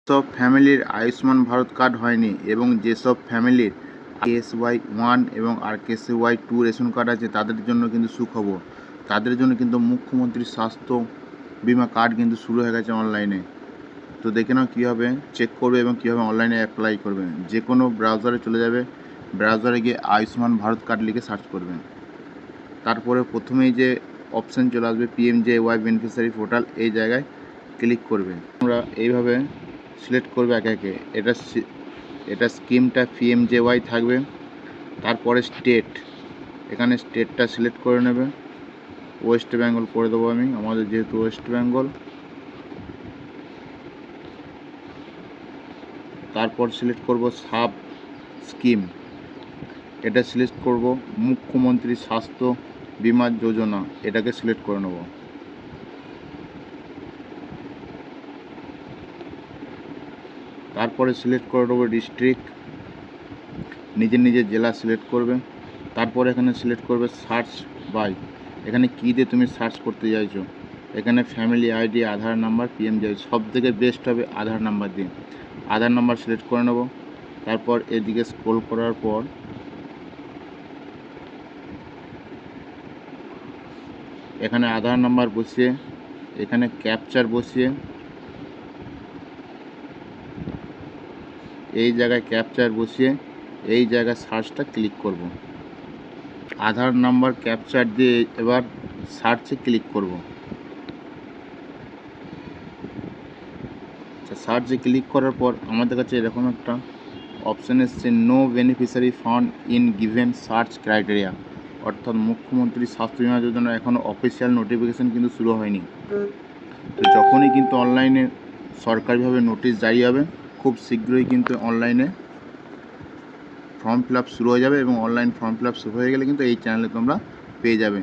সব ফ্যামিলির আয়ুষ্মান ভারত কার্ড হয়নি এবং যেসব ফ্যামিলির RKSY 1 এবং RKSY 2 রেশন কার্ড আছে তাদের জন্য কিন্তু সুখবর। তাদের জন্য কিন্তু মুখ্যমন্ত্রীর স্বাস্থ্য বিমা কার্ড কিন্তু শুরু হয়ে গেছে অনলাইনে। তো দেখে নাও কীভাবে চেক করবে এবং কীভাবে অনলাইনে অ্যাপ্লাই করবে। যে কোনো ব্রাউজারে চলে যাবে, ব্রাউজারে গিয়ে আয়ুষ্মান ভারত কার্ড লিখে সার্চ করবেন। তারপরে প্রথমেই যে অপশান চলে আসবে PMJY বেনিফিশিয়ারি পোর্টাল, এই জায়গায় ক্লিক করবেন। আমরা এইভাবে সিলেক্ট করবে একে একে। এটা স্কিমটা PMJY থাকবে। তারপরে স্টেট, এখানে স্টেটটা সিলেক্ট করে নেবে। ওয়েস্ট বেঙ্গল করে দেবো আমি, আমাদের যেহেতু ওয়েস্ট বেঙ্গল। তারপর সিলেক্ট করব সাব স্কিম, এটা সিলেক্ট করব মুখ্যমন্ত্রী স্বাস্থ্য বিমা যোজনা, এটাকে সিলেক্ট করে নেব। তারপরে সিলেক্ট করে দেবো ডিস্ট্রিক্ট, নিজের জেলা সিলেক্ট করবে। তারপর এখানে সিলেক্ট করবে সার্চ বাই, এখানে কী দিয়ে তুমি সার্চ করতে চাইছো। এখানে ফ্যামিলি আইডি, আধার নাম্বার, PMJY, সব থেকে বেস্ট হবে আধার নাম্বার দিয়ে। আধার নাম্বার সিলেক্ট করে নেব। তারপর এদিকে স্ক্রল করার পর এখানে আধার নাম্বার বসিয়ে, এখানে ক্যাপচার বসিয়ে, এই জায়গায় ক্যাপচার বসিয়ে এই জায়গায় সার্চটা ক্লিক করব। আধার নাম্বার ক্যাপচার দিয়ে এবার সার্চে ক্লিক করব। সার্চে ক্লিক করার পর আমাদের কাছে এরকম একটা অপশান এসছে, no beneficiary fund in given search criteria, অর্থাৎ মুখ্যমন্ত্রী স্বাস্থ্য বিমা যোজনা এখনও অফিসিয়াল নোটিফিকেশান কিন্তু শুরু হয়নি। তো যখনই কিন্তু অনলাইনে সরকারিভাবে নোটিশ জারি হবে, খুব শীঘ্রই কিন্তু অনলাইনে ফর্ম ফিল আপ শুরু হয়ে যাবে এবং অনলাইন ফর্ম ফিল আপ শুরু হয়ে গেলে কিন্তু এই চ্যানেলে তোমরা পেয়ে যাবে।